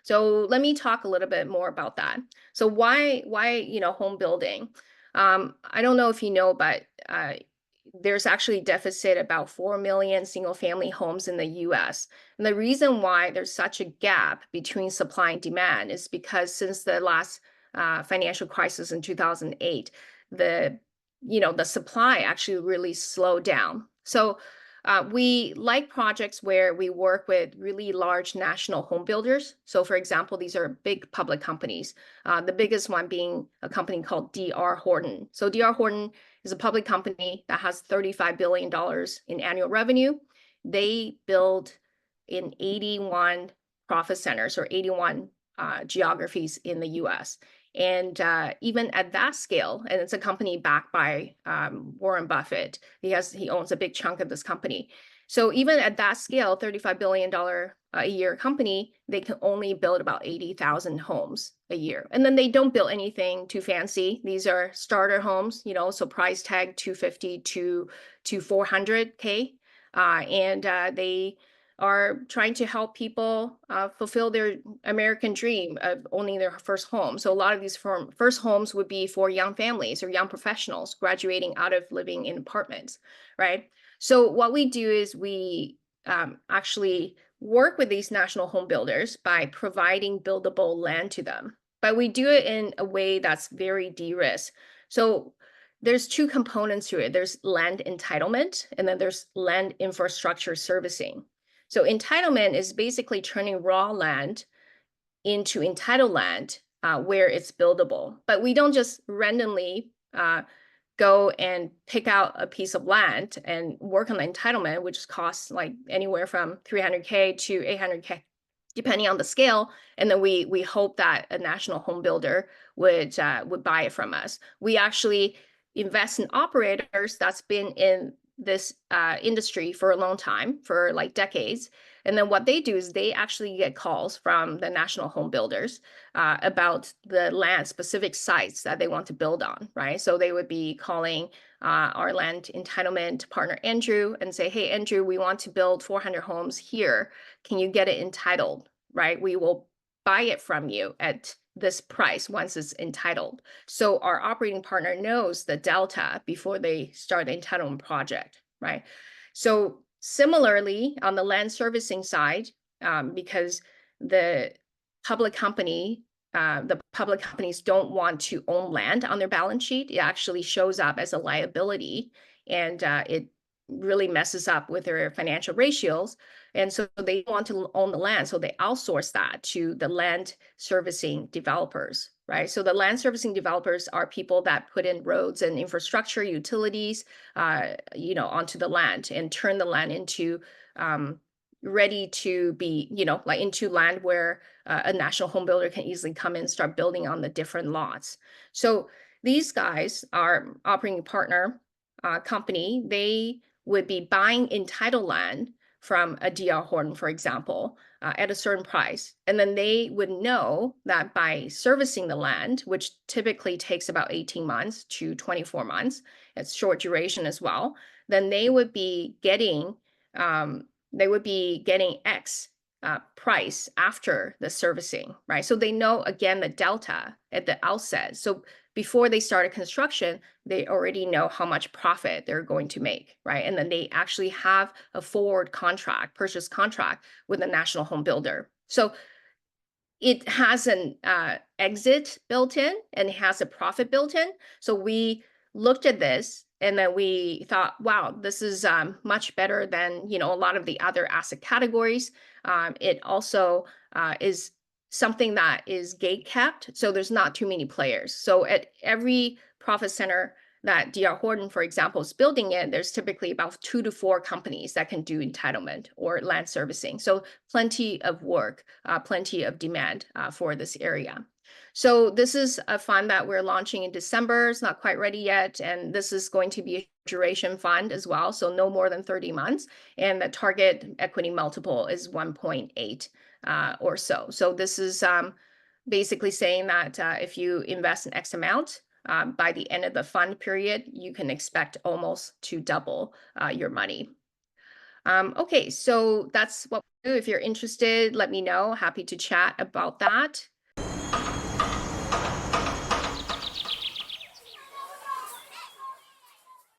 So let me talk a little bit more about that. So why home building? I don't know if you know, but there's actually deficit about 4 million single family homes in the US. And the reason why there's such a gap between supply and demand is because since the last financial crisis in 2008, the the supply actually really slowed down. So we like projects where we work with really large national home builders. So, for example, these are big public companies. The biggest one being a company called D.R. Horton. So, D.R. Horton is a public company that has $35 billion in annual revenue. They build in 81 profit centers or 81 geographies in the US. And even at that scale, and it's a company backed by Warren Buffett. He owns a big chunk of this company. So even at that scale, $35 billion a year company, they can only build about 80,000 homes a year. And then they don't build anything too fancy. These are starter homes, so price tag 250 to 400K. And they are trying to help people fulfill their American dream of owning their first home. So a lot of these first homes would be for young families or young professionals graduating out of living in apartments, right? So what we do is we actually work with these national home builders by providing buildable land to them. But we do it in a way that's very de-risk. So there's two components to it. There's land entitlement, and then there's land infrastructure servicing. So entitlement is basically turning raw land into entitled land where it's buildable. But we don't just randomly go and pick out a piece of land and work on the entitlement, which costs like anywhere from 300K to 800K, depending on the scale. And then we hope that a national home builder would buy it from us. We actually invest in operators that's been in this industry for a long time, for like decades. And then what they do is they actually get calls from the national home builders about the land specific sites that they want to build on, right? So they would be calling our land entitlement partner, Andrew, and say, hey, Andrew, we want to build 400 homes here. Can you get it entitled, right? We will buy it from you at this price once it's entitled. So our operating partner knows the delta before they start the entitlement project, right? So similarly, on the land servicing side, because the public company, the public companies don't want to own land on their balance sheet, it actually shows up as a liability, and it really messes up with their financial ratios. And so they want to own the land. So they outsource that to the land servicing developers, right? So the land servicing developers are people that put in roads and infrastructure, utilities, onto the land and turn the land into ready to be, like into land where a national home builder can easily come in and start building on the different lots. So these guys are operating partner company. They would be buying entitled land from a DR Horton, for example, at a certain price. And then they would know that by servicing the land, which typically takes about 18 months to 24 months, it's short duration as well, then they would be getting X price after the servicing, right? So they know again the delta at the outset. So before they started construction, they already know how much profit they're going to make, right? And then they actually have a forward contract, purchase contract with a national home builder. So it has an exit built in and it has a profit built in. So we looked at this and then we thought, wow, this is much better than a lot of the other asset categories. It also is something that is gate kept, so there's not too many players. So at every profit center that DR Horton, for example, is building in, there's typically about 2 to 4 companies that can do entitlement or land servicing. So plenty of work, plenty of demand for this area. So this is a fund that we're launching in December. It's not quite ready yet. And this is going to be a duration fund as well. So no more than 30 months. And the target equity multiple is 1.8 or so. So this is basically saying that if you invest in X amount, by the end of the fund period, you can expect almost to double your money. Okay, so that's what we do. If you're interested, let me know. Happy to chat about that.